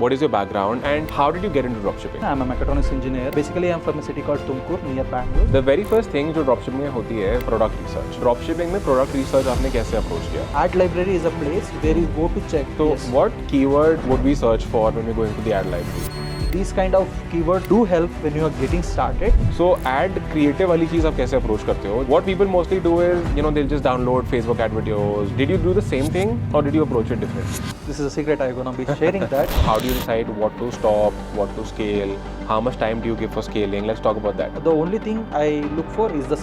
what is your background and how did you get into dropshipping? I'm a mechatronics engineer. Basically, I'm from a city called Tumkur near Bangalore. The very first thing जो dropshipping में होती है product research. Dropshipping में product research आपने कैसे approach किया? Ad library is a place where you go to check. So what keyword would we search for when we go into the ad library? These kind of keywords do help when you are getting started. So ad creative वाली चीज आप कैसे approach करते हो? What people mostly do is, they'll just download Facebook ad videos. Did you do the same thing or did you approach it differently? This is a secret I'm gonna be sharing that. How do you decide what to stop, what to scale? How much time do you give for scaling? Let's talk about that. The only thing I look for is the.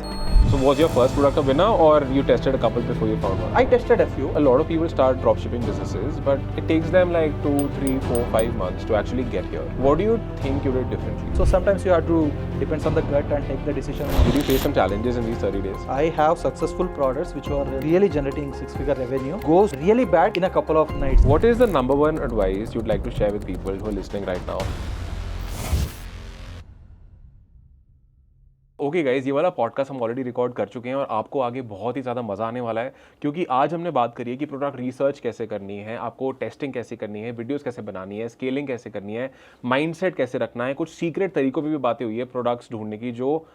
So was your first product a winner or you tested a couple before you found one? I tested a few. A lot of people start dropshipping businesses, but it takes them like 2, 3, 4, 5 months to actually get here. What do you think you did differently? So sometimes you have to depends on the gut and take the decision. Did you face some challenges in these 30 days? I have successful products which were really generating 6-figure revenue. Goes really bad in a couple of nights. What is the number one advice you'd like to share with people who are listening right now? Okay guys, ये वाला podcast हम already record कर चुके हैं और आपको आगे बहुत ही ज़्यादा मज़ा आने वाला है क्योंकि आज हमने बात करी है कि प्रोडक्ट रिसर्च कैसे करनी है, आपको टेस्टिंग कैसे करनी है, वीडियोस कैसे बनानी है, स्केलिंग कैसे करनी है, माइंडसेट कैसे रखना है, कुछ सीक्रेट तरीकों पे भी बातें हुई है प्रोडक्ट्स ढूंढने की जो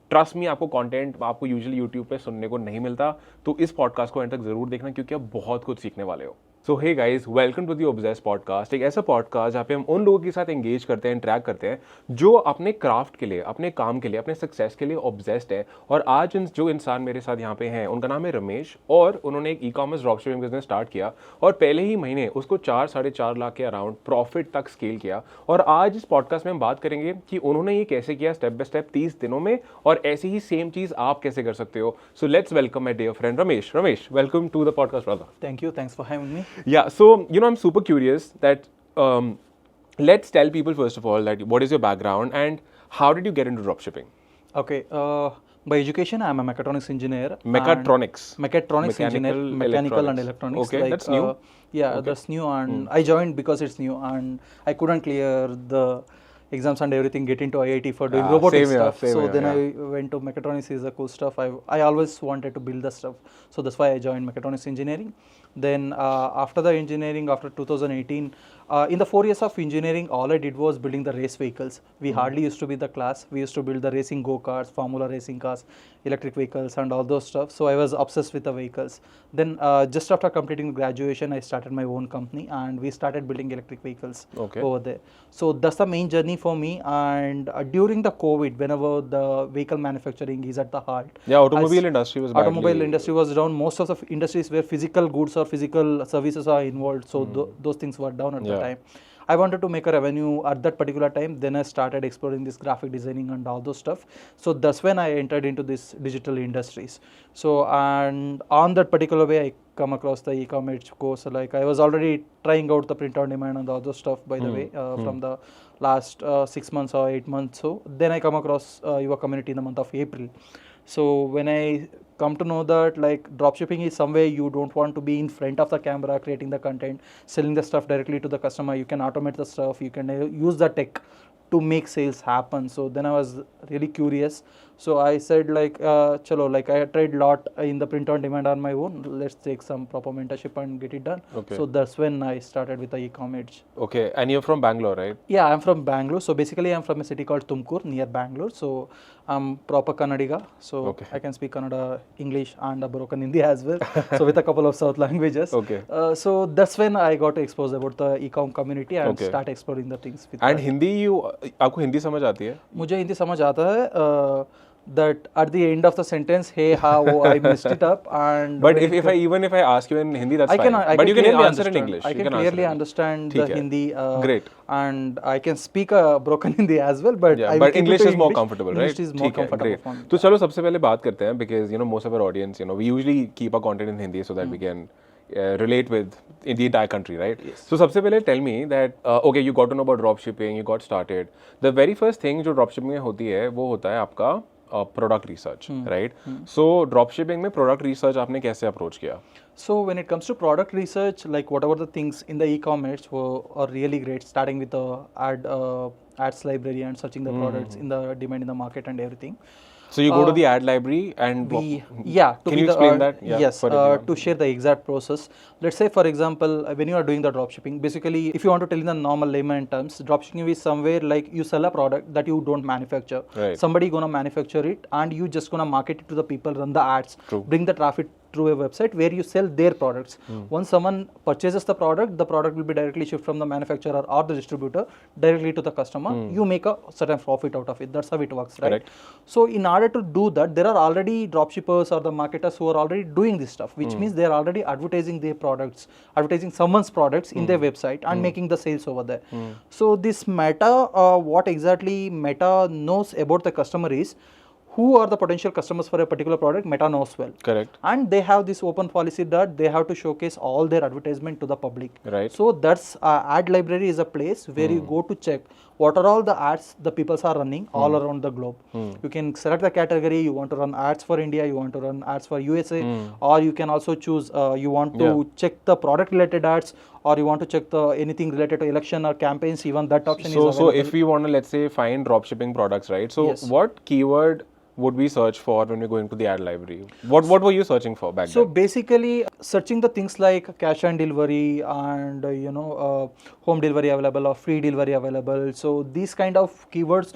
ट्रस्ट मी आपको कंटेंट आपको यूजुअली यूट्यूब पे सुनने को नहीं मिलता। तो इस पॉडकास्ट को एंड तक ज़रूर देखना क्योंकि आप बहुत कुछ सीखने वाले हो। So hey guys, welcome to the obsessed podcast. एक ऐसा पॉडकास्ट जहाँ पे हम उन लोगों के साथ एंगेज करते हैं, इंटरेक्ट करते हैं जो अपने क्राफ्ट के लिए, अपने काम के लिए, अपने सक्सेस के लिए ऑब्सेस्ड है। और आज जो इंसान मेरे साथ यहाँ पे हैं उनका नाम है रमेश और उन्होंने एक ई-कॉमर्स ड्रॉपशिपिंग बिजनेस स्टार्ट किया और पहले ही महीने उसको 4-4.5 लाख के अराउंड प्रॉफिट तक स्केल किया। और आज इस पॉडकास्ट में हम बात करेंगे कि उन्होंने ये कैसे किया स्टेप बाय स्टेप 30 दिनों में और ऐसी ही सेम चीज़ आप कैसे कर सकते हो। So let's welcome my dear friend Ramesh. Ramesh, welcome to the podcast brother. Thank you. Thanks for having me. Yeah, so I'm super curious that let's tell people first of all that what is your background and how did you get into dropshipping? Okay. By education, I'm a mechatronics engineer. Mechatronics Engineer, mechanical and electronics. Okay, that's new. Yeah, okay. That's new, and I joined because it's new, and I couldn't clear the exams and everything, get into IIT for doing robotic stuff. I went to mechatronics. Is a cool stuff. I always wanted to build the stuff, so that's why I joined mechatronics engineering. Then after the engineering, after 2018, in the 4 years of engineering, all I did was building the race vehicles. We hardly used to be the class. We used to build the racing go-karts, formula racing cars, electric vehicles and all those stuff. So I was obsessed with the vehicles. Then just after completing graduation, I started my own company and we started building electric vehicles over there. So that's the main journey for me. And during the COVID, whenever the vehicle manufacturing is at the halt. Yeah, automobile industry was badly. Automobile industry was down. Most of the industries where physical goods or physical services are involved. So those things were down at the time. I wanted to make a revenue at that particular time. Then I started exploring this graphic designing and all those stuff. So that's when I entered into this digital industries. So and on that particular way, I come across the e-commerce course. Like I was already trying out the print on demand and all those stuff. By the way, from the last 6 months or 8 months. So then I come across your community in the month of April. So when I come to know that like dropshipping is somewhere you don't want to be in front of the camera creating the content, selling the stuff directly to the customer, you can automate the stuff, you can use the tech to make sales happen. So then I was really curious. So I said like chalo, like I tried a lot in the print on demand on my own, let's take some proper mentorship and get it done. So that's when I started with the e-commerce. Okay, and you're from Bangalore, right? Yeah, I'm from Bangalore. So basically I'm from a city called Tumkur near Bangalore. So I'm proper Kannadiga. So I can speak Kannada, English and a broken Hindi as well. So with a couple of South languages. So that's when I got exposed about the e-com community and start exploring the things. And Hindi, आपको हिंदी समझ आती है? मुझे हिंदी समझ आता है. That at the end of the sentence, hey, how I messed it up, and but if I ask you in Hindi, that's fine. But you can answer in English. I can clearly understand the Hindi. Great. And I can speak a broken Hindi as well, but but English is more comfortable, right? English is more comfortable for me. तो चलो सबसे पहले बात करते हैं because most of our audience, we usually keep our content in Hindi so that we can relate with in the entire country, right? Yes. So सबसे पहले tell me that okay, you got to know about dropshipping, you got started. The very first thing जो dropshipping में होती है वो होता है आपका product research, right? So dropshipping में product research आपने कैसे approach किया? So when it comes to product research, like whatever the things in the e-commerce are really great, starting with the ads library and searching the products in the demand in the market and everything. So you go to the ad library and can you explain that? Yeah, yes, to share the exact process. Let's say, for example, when you are doing the dropshipping, basically, if you want to tell in the normal layman terms, dropshipping is somewhere like you sell a product that you don't manufacture. Right. Somebody gonna manufacture it, and you just gonna market it to the people, run the ads, True. bring the traffic through a website where you sell their products. Once someone purchases the product will be directly shipped from the manufacturer or the distributor directly to the customer. You make a certain profit out of it. That's how it works, right? Correct. So in order to do that, there are already dropshippers or the marketers who are already doing this stuff, which means they are already advertising their products, advertising someone's products in their website and making the sales over there. So this Meta, what exactly Meta knows about the customer is, who are the potential customers for a particular product, Meta knows well. Correct. And they have this open policy that they have to showcase all their advertisement to the public. Right. So that's ad library is a place where you go to check what are all the ads the people are running all around the globe. You can select the category, you want to run ads for India, you want to run ads for USA, or you can also choose you want to check the product related ads, or you want to check the anything related to election or campaigns, even that option is available. So if we want to, let's say, find dropshipping products, right? So Yes. what keyword would we search for when we're going to the ad library? What were you searching for back So then? basically, searching the things like cash on delivery and home delivery available or free delivery available. So these kind of keywords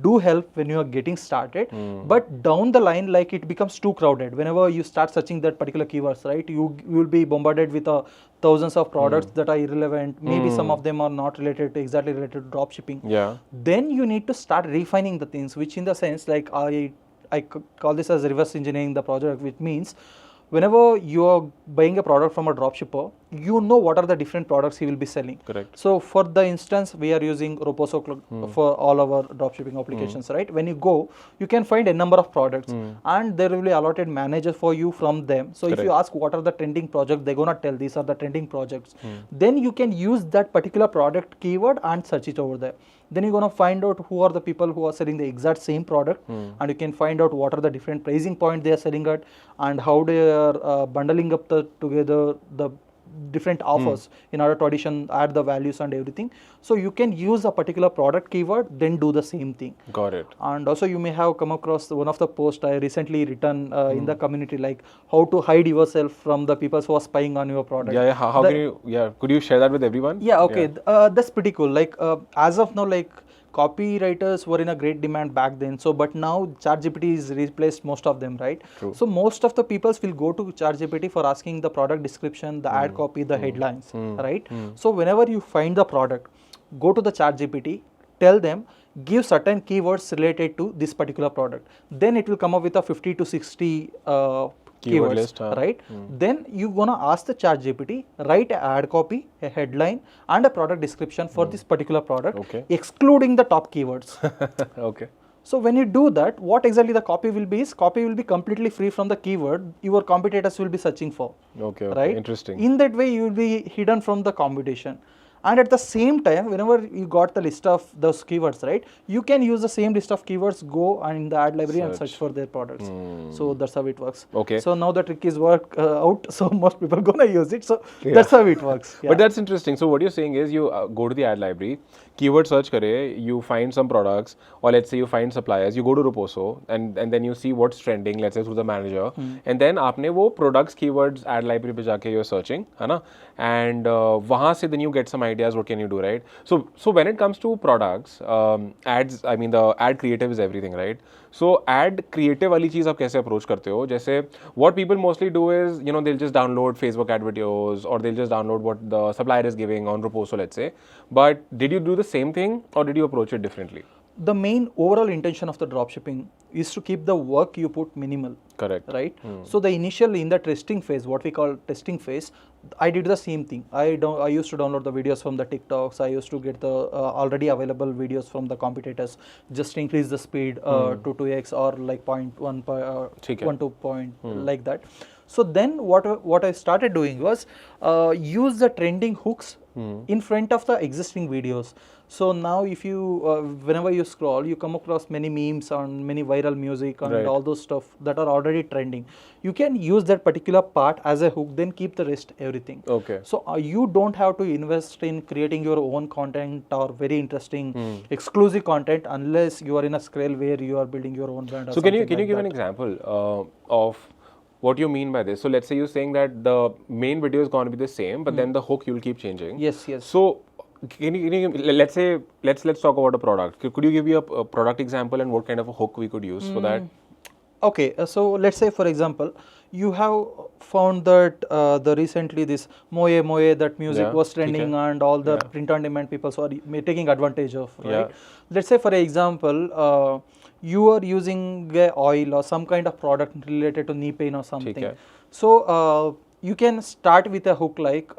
do help when you are getting started, but down the line, like, it becomes too crowded. Whenever you start searching that particular keywords, right, you will be bombarded with thousands of products that are irrelevant. Maybe some of them are not exactly related to drop shipping. Yeah. Then you need to start refining the things, which in the sense, like, I call this as reverse engineering the project, which means whenever you are buying a product from a dropshipper, you know what are the different products he will be selling. Correct. So for the instance, we are using Roposo for all our dropshipping applications, right? When you go, you can find a number of products and there will be allotted managers for you from them. So if you ask what are the trending projects, they're gonna tell these are the trending projects. Then you can use that particular product keyword and search it over there. Then you're gonna find out who are the people who are selling the exact same product, and you can find out what are the different pricing point they are selling at, and how they are bundling up together the different offers in order to add the values and everything. So you can use a particular product keyword, then do the same thing. Got it. And also you may have come across one of the posts I recently written in the community, like how to hide yourself from the people who are spying on your product. Yeah. How can you? Could you share that with everyone? Yeah. Okay. That's pretty cool. Like as of now, like, copywriters were in a great demand back then. So, but now ChatGPT has replaced most of them, right? True. So most of the people will go to ChatGPT for asking the product description, the ad copy, the headlines, right? So whenever you find the product, go to the ChatGPT, tell them, give certain keywords related to this particular product. Then it will come up with a 50 to 60 Keyword keywords, list, right? Then you're gonna ask the ChatGPT, write an ad copy, a headline, and a product description for this particular product, excluding the top keywords. Okay. So when you do that, what exactly the copy will be is, copy will be completely free from the keyword your competitors will be searching for. Okay. Right? Interesting. In that way, you will be hidden from the competition. And at the same time, whenever you got the list of those keywords, right, you can use the same list of keywords, go and in the ad library and search for their products. So that's how it works. Okay. So now the trick is out, so most people gonna use it. So that's how it works. But that's interesting. So what you're saying is you go to the ad library, keyword search kare, you find some products, or let's say you find suppliers, you go to Roposo and then you see what's trending, let's say through the manager, and then aapne wo products keywords ad library pe jaake you're searching, है ना? And wahan se then you get some ideas what can you do, right? So when it comes to products, ads, I mean the ad creative is everything, right? So ad creative वाली चीज़ आप कैसे approach करते हो? जैसे what people mostly do is, you know, they'll just download Facebook ad videos or they'll just download what the supplier is giving on Roposo, let's say. But did you do the same thing or did you approach it differently? The main overall intention of the dropshipping is to keep the work you put minimal. Correct. Right? So the initial, in the testing phase, what we call testing phase, I did the same thing. I used to download the videos from the TikToks. I used to get the already available videos from the competitors, just increase the speed to 2x or like 0.1 1 to point like that. So then what I started doing was use the trending hooks in front of the existing videos. So now if you whenever you scroll, you come across many memes on many viral music and Right. all those stuff that are already trending. You can use that particular part as a hook, then keep the rest everything. Okay. So you don't have to invest in creating your own content or very interesting exclusive content unless you are in a scale where you are building your own brand. Or So can you something like give that. an example of what you mean by this? So let's say you're saying that the main video is going to be the same, but then the hook you'll keep changing. Yes, yes. So can you let's say let's talk about a product. Could you give me a product example and what kind of a hook we could use for that? Okay, so let's say for example, you have found that the recently this Moye Moye that music Yeah, was trending and all the print on demand people are taking advantage of, right? Yeah. Let's say for example, you are using a oil or some kind of product related to knee pain or something. hai. So you can start with a hook like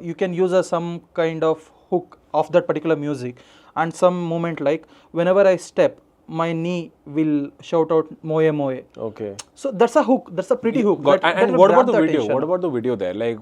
you can use some kind of hook of that particular music and some moment like whenever I step, my knee will shout out Moye Moye. Okay. So that's a hook. That's a pretty hook. Got, that and will what about grab the video? attention. What about the video there? Like,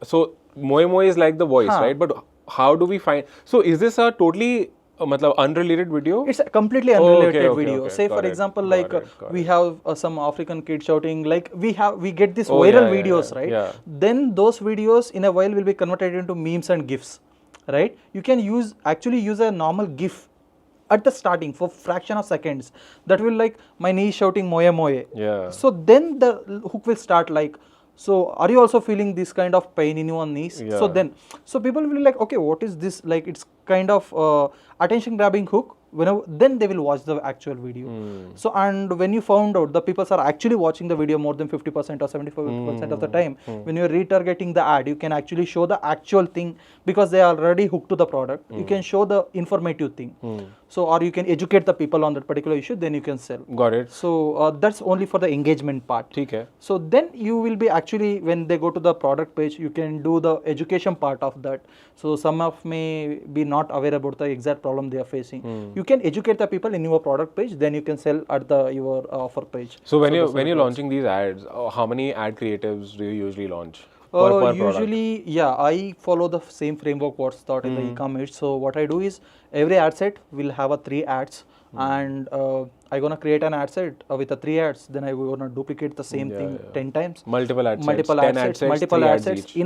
so Moye Moye is like the voice, right? But how do we find? So is this a totally matlab, unrelated video? It's a completely Oh, unrelated okay, video. okay. Say Got for it, example, got like it, got we it. have some African kid shouting, like we get this Oh, viral yeah, videos, yeah, right? yeah. Then those videos in a while will be converted into memes and gifs, right? You can actually use a normal gif at the starting for fraction of seconds that will like my knee shouting Moye Moye. Yeah. So then the hook will start like, so are you also feeling this kind of pain in your knees? So Yeah. then, so people will be like, okay, what is this? Like it's kind of attention grabbing hook. Whenever then they will watch the actual video. So and when you found out the people are actually watching the video more than 50% or 75% of the time, when you're retargeting the ad, you can actually show the actual thing because they are already hooked to the product. You can show the informative thing. So or you can educate the people on that particular issue, then you can sell. Got it. So that's only for the engagement part. ठीक है. So then you will be actually, when they go to the product page, you can do the education part of that. So some of may be not aware about the exact problem they are facing. You can educate the people in your product page, then you can sell at your offer page. So when you're launching these ads, how many ad creatives do you usually launch? Per product? Usually, yeah, I follow the same framework what's taught in the e-commerce. So what I do is every ad set will have 3 ads, and I'm gonna create an ad set with 3 ads. Then I'm gonna duplicate the same thing 10 times. Multiple ad sets, Multiple 10 ad sets, multiple 3 ad ads sets each.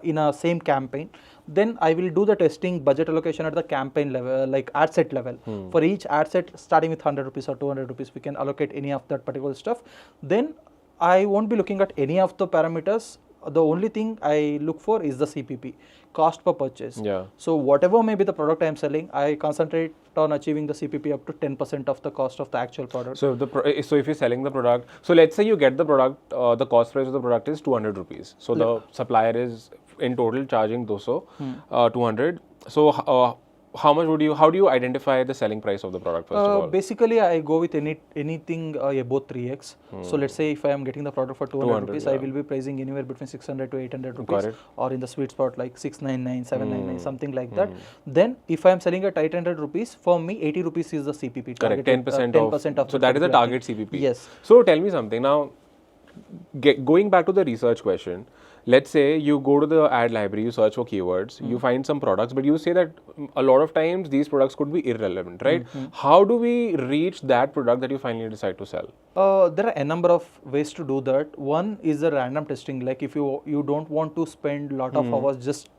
in a same campaign. Then I will do the testing budget allocation at the campaign level, like ad set level. For each ad set, starting with 100 rupees or 200 rupees, we can allocate any of that particular stuff. Then I won't be looking at any of the parameters. The only thing I look for is the CPP, cost per purchase. Yeah. So whatever may be the product I am selling, I concentrate on achieving the CPP up to 10% of the cost of the actual product. So if you're selling the product, so let's say you get the product, the cost price of the product is 200 rupees. So the supplier is in total charging 200. So how do you identify the selling price of the product first of all? Basically, I go with anything above 3x. So let's say if I am getting the product for 200 rupees, I will be pricing anywhere between 600 to 800 rupees, or in the sweet spot like 699, 799, something like that. Then if I am selling at 800 rupees, for me 80 rupees is the CPP. Correct, targeted, 10% of so the that is the particular target thing. CPP. Yes. So tell me something now. Going back to the research question, let's say you go to the ad library, you search for keywords, you find some products, but you say that a lot of times these products could be irrelevant, right? How do we reach that product that you finally decide to sell? There are a number of ways to do that. One is the random testing. Like if you don't want to spend a lot of hours just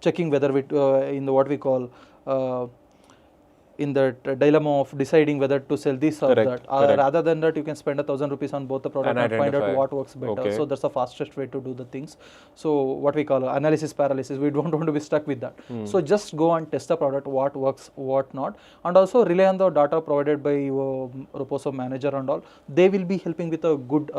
checking whether in the what we call in that dilemma of deciding whether to sell this or that. Rather than that, you can spend 1,000 rupees on both the product and find out what works better. So that's the fastest way to do the things. So what we call analysis paralysis. We don't want to be stuck with that. So just go and test the product, what works, what not, and also rely on the data provided by your Roposo manager and all. They will be helping with a good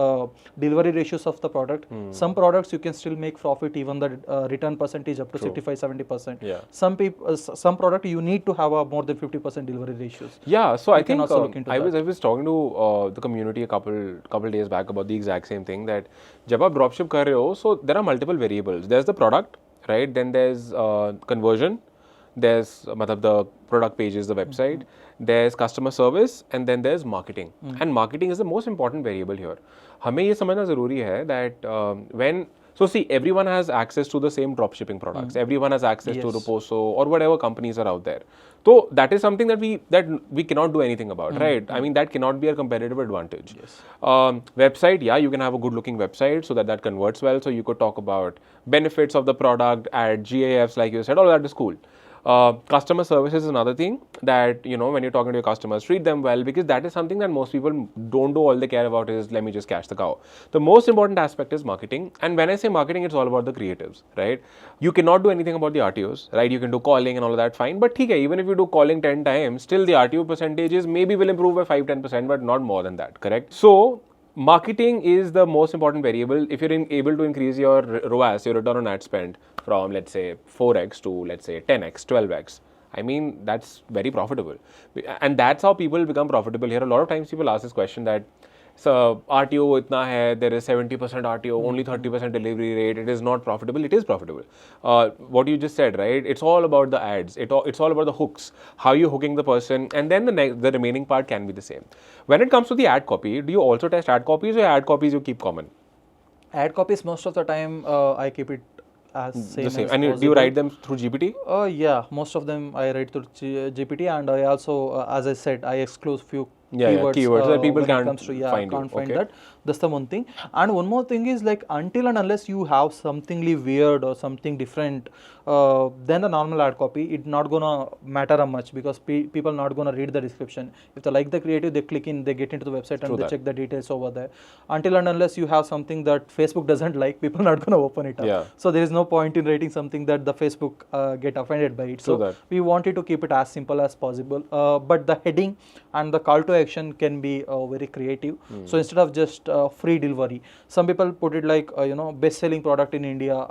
delivery ratios of the product. Some products you can still make profit, even the return percentage up to 65-70%. Yeah. Some product you need to have a more than 50% delivery ratios. Yeah, so I think I was talking to the community a couple days back about the exact same thing, that जब आप dropship कर रहे हो, so there are multiple variables. There's the product, right? Then there's conversion, there's the product pages, the website, there's customer service, and then there's marketing. And marketing is the most important variable here. हमें ये समझना ज़रूरी है that so see, everyone has access to the same dropshipping products. Everyone has access to Reposo or whatever companies are out there. So that is something that we cannot do anything about, right? I mean, that cannot be a competitive advantage. Yes. Website, yeah, you can have a good looking website so that converts well. So you could talk about benefits of the product, add GAFs, like you said, all that is cool. Customer service is another thing that, when you're talking to your customers, treat them well, because that is something that most people don't do. All they care about is, let me just catch the cow. The most important aspect is marketing. And when I say marketing, it's all about the creatives, right? You cannot do anything about the RTOs, right? You can do calling and all of that, fine. But even if you do calling 10 times, still the RTO percentages maybe will improve by 5-10%, but not more than that, correct? So marketing is the most important variable. If you're able to increase your ROAS, your return on ad spend, from let's say 4x to let's say 10x, 12x, I mean, that's very profitable. And that's how people become profitable here. A lot of times people ask this question that, so RTO itna hai, there is 70% RTO, only 30% delivery rate, it is not profitable. It is profitable. What you just said, right? It's all about the ads. It's all about the hooks, how you're hooking the person, and then the remaining part can be the same. When it comes to the ad copy, do you also test ad copies, or ad copies you keep common? Ad copies, most of the time, I keep it as same. The same. As and possible. Do you write them through GPT? Yeah, most of them I write through GPT, and I also, as I said, I exclude few keywords that people can't find that. That's the one thing. And one more thing is, like, until and unless you have something weird or something different, then the normal ad copy, it's not gonna matter much, because people not gonna read the description. If they like the creative, they click in, they get into the website, and they check the details over there. Until and unless you have something that Facebook doesn't like, people not gonna open it up. Yeah. So there is no point in writing something that the Facebook get offended by it. So we wanted to keep it as simple as possible. But the heading and the call to action can be very creative. So instead of just free delivery, some people put it like best selling product in India.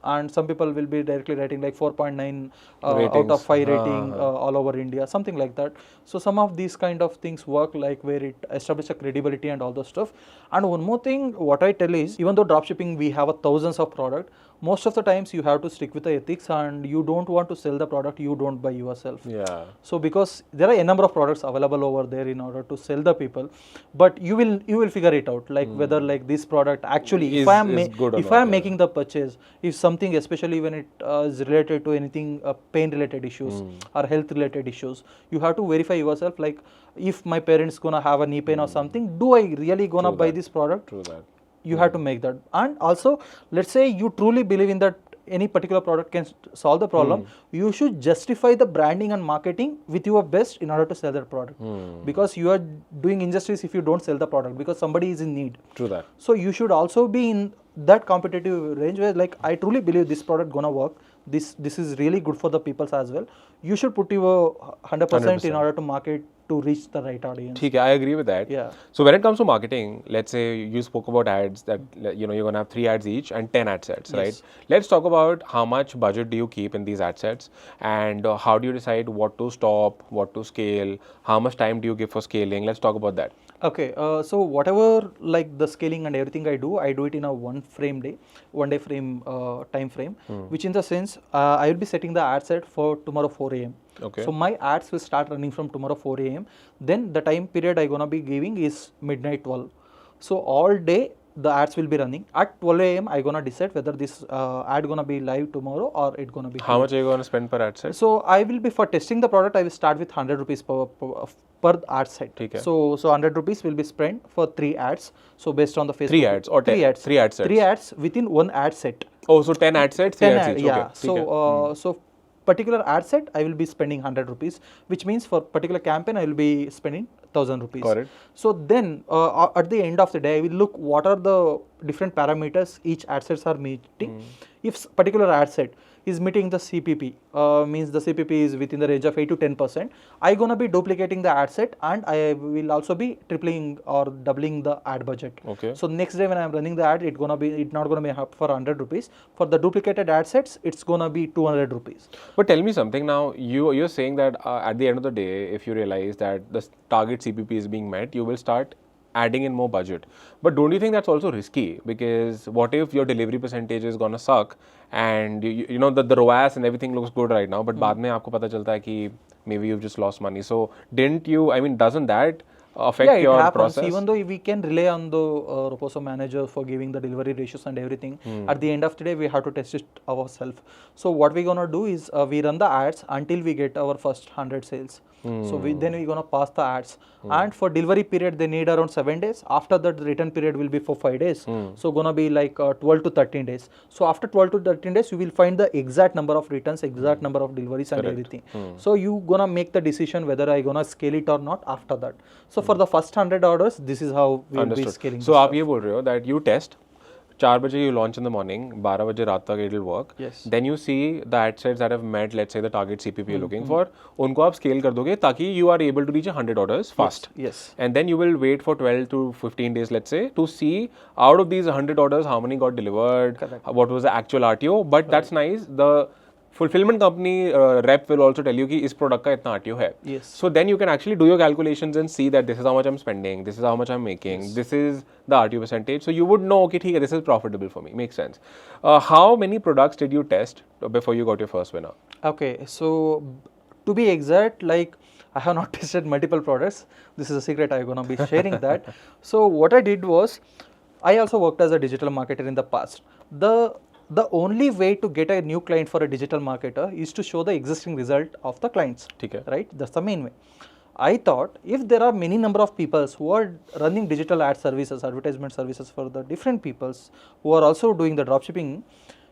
And some people will be directly writing like 4.9 out of 5 rating all over India, something like that. So some of these kind of things work, like where it establishes a credibility and all those stuff. And one more thing, what I tell is, even though dropshipping we have thousands of product, most of the times you have to stick with the ethics, and you don't want to sell the product you don't buy yourself. Yeah. So because there are a number of products available over there in order to sell the people, but you will figure it out, like whether like this product actually, if I am making the purchase, if something, especially when it is related to anything pain related issues or health related issues, you have to verify yourself, like, if my parents gonna have a knee pain or something, do I really gonna buy this product? True that. You have to make that. And also, let's say you truly believe in that any particular product can solve the problem, you should justify the branding and marketing with your best in order to sell that product. Because you are doing injustice if you don't sell the product, because somebody is in need. True that. So you should also be in that competitive range where, like, I truly believe this product gonna work. This is really good for the people as well. You should put your 100% in order to market, to reach the right audience. Okay, I agree with that. Yeah. So when it comes to marketing, let's say you spoke about ads, that you're gonna have 3 ads each and 10 ad sets, right? Let's talk about how much budget do you keep in these ad sets, and how do you decide what to stop, what to scale, how much time do you give for scaling? Let's talk about that. Okay, so whatever, like the scaling and everything I do it in a one day frame time frame, which in the sense I will be setting the ad set for tomorrow 4 a.m. Okay. So my ads will start running from tomorrow 4 a.m. Then the time period I gonna be giving is midnight 12. So all day the ads will be running. At 12 a.m. I gonna decide whether this ad gonna be live tomorrow or it gonna be. How much are you gonna spend per ad set? So I will be, for testing the product, I will start with 100 rupees per ad set. Okay. So 100 rupees will be spent for 3 ads. So based on the Facebook. 3 ads or 10? 3 ads. 3 ad sets. 3 ads within one ad set. Oh, so 10 ad sets, 3 ads each. Yeah. Okay. So particular ad set I will be spending 100 rupees, which means for particular campaign I will be spending 1000 rupees. Correct. So then at the end of the day I will look what are the different parameters each ad sets are meeting. If particular ad set is meeting the CPP, means the CPP is within the range of 8 to 10%, I gonna be duplicating the ad set, and I will also be tripling or doubling the ad budget. Okay. So next day when I'm running the ad, it's not gonna be for 100 rupees. For the duplicated ad sets, it's gonna be 200 rupees. But tell me something now. You're saying that at the end of the day, if you realize that the target CPP is being met, you will start adding in more budget. But don't you think that's also risky? Because what if your delivery percentage is gonna suck and you know the ROAS and everything looks good right now, but बाद में आपको पता चलता है कि maybe you've just lost money. So didn't you, I mean, doesn't that affect Yeah, it your happens. process? Even though we can rely on the Roposo manager for giving the delivery ratios and everything, at the end of the day, we have to test it ourselves. So what we're gonna do is we run the ads until we get our first 100 sales. So then we're gonna pass the ads. And for delivery period, they need around 7 days. After that, the return period will be for 5 days. So gonna be like 12 to 13 days. So after 12 to 13 days, you will find the exact number of returns, exact number of deliveries and everything. So you gonna make the decision whether I gonna scale it or not after that. So for the first 100 orders, this is how we will be scaling. So आप ये बोल रहे हो that you test 4 बजे you launch in the morning, 12 बजे रात तक it will work. Yes. Then you see the ad sets that have met, let's say the target CPP you're looking for, उनको आप scale कर दोगे ताकि you are able to reach 100 orders fast. Yes. And then you will wait for 12 to 15 days, let's say, to see out of these 100 orders how many got delivered, what was the actual RTO. But that's nice. The fulfillment company rep will also tell you कि इस product का इतना RTO है. Yes. So then you can actually do your calculations and see that this is how much I'm spending, this is how much I'm making, this is the RTO percentage. So you would know, okay, ठीक है, this is profitable for me. Makes sense. How many products did you test before you got your first winner? Okay, so to be exact, like I have not tested multiple products. This is a secret. I'm gonna be sharing that. So what I did was, I also worked as a digital marketer in the past. The only way to get a new client for a digital marketer is to show the existing result of the clients. ठीक है. Right? That's the main way. I thought if there are many number of people who are running digital ad services, advertisement services for the different peoples who are also doing the dropshipping,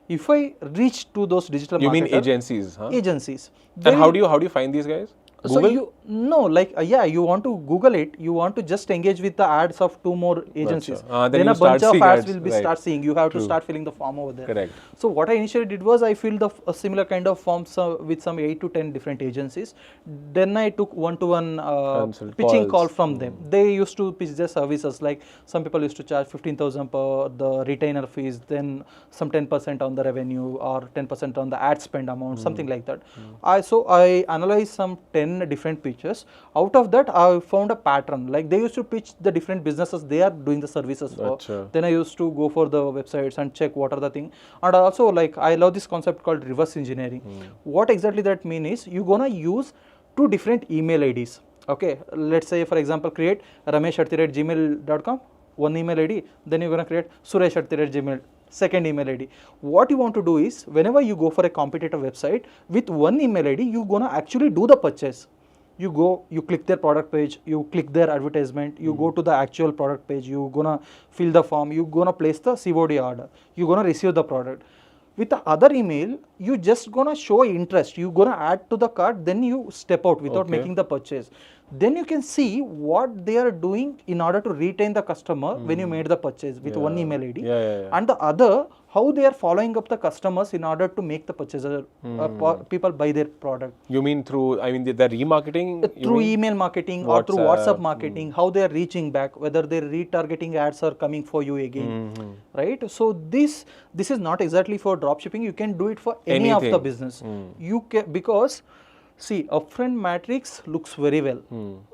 if I reach to those digital You mean marketer- agencies, huh? agencies. And how do you find these guys? So Google? you want to Google it. You want to just engage with the ads of 2 more agencies. Then you a bunch start of seeing ads ads, will be right. start seeing. You have to start filling the form over there. Correct. So what I initially did was I filled a similar kind of forms with some 8 to 10 different agencies. Then I took one-to-one pitching call from them. They used to pitch their services. Like some people used to charge 15,000 per the retainer fees, then some 10% on the revenue or 10% on the ad spend amount, something like that. So I analyzed some 10 different pitches. Out of that, I found a pattern. Like they used to pitch the different businesses they are doing the services for. Achha. Then I used to go for the websites and check what are the thing. And also, like I love this concept called reverse engineering. What exactly that mean is you're gonna use 2 different email IDs. Okay, let's say for example, create ramesh@gmail.com, one email ID. Then you're gonna create suresh@gmail. Second email ID. What you want to do is whenever you go for a competitor website with one email ID, you're gonna actually do the purchase. You go, you click their product page, you click their advertisement, you go to the actual product page, you're gonna fill the form, you're gonna place the COD order, you're gonna receive the product. With the other email, you just gonna show interest, you're gonna add to the cart, then you step out without making the purchase. Then you can see what they are doing in order to retain the customer when you made the purchase with one email ID. And the other, how they are following up the customers in order to make the purchaser, people buy their product. You mean through, I mean, the remarketing? Through email marketing or through WhatsApp marketing, how they are reaching back, whether their retargeting ads are coming for you again, right? So this is not exactly for dropshipping. You can do it for any of the business. You can, because see, upfront matrix looks very well.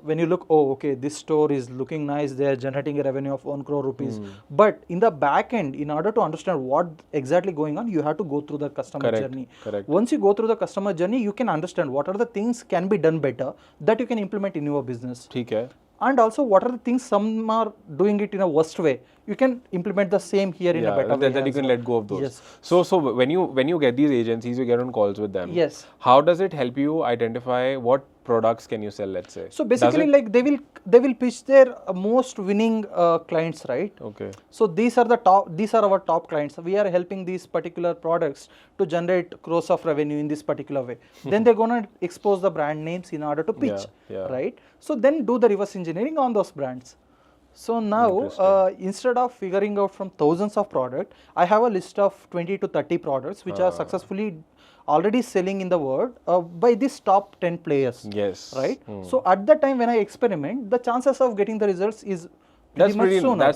When you look, oh, okay, this store is looking nice, they are generating a revenue of 1 crore rupees. But in the back end, in order to understand what exactly going on, you have to go through the customer journey. Once you go through the customer journey, you can understand what are the things can be done better that you can implement in your business. ठीक है. And also, what are the things some are doing it in a worst way? You can implement the same here in a better way. Then you can let go of those. Yes. So when you get these agencies, you get on calls with them. Yes. How does it help you identify what products can you sell? Let's say. So basically, like they will pitch their most winning clients, right? Okay. So these are our top clients. We are helping these particular products to generate crores of revenue in this particular way. Then they're gonna expose the brand names in order to pitch, right? So then do the reverse engineering on those brands. So now instead of figuring out from thousands of products, I have a list of 20 to 30 products which are successfully already selling in the world by these top 10 players. Yes. Right. So at that time when I experiment, the chances of getting the results is That's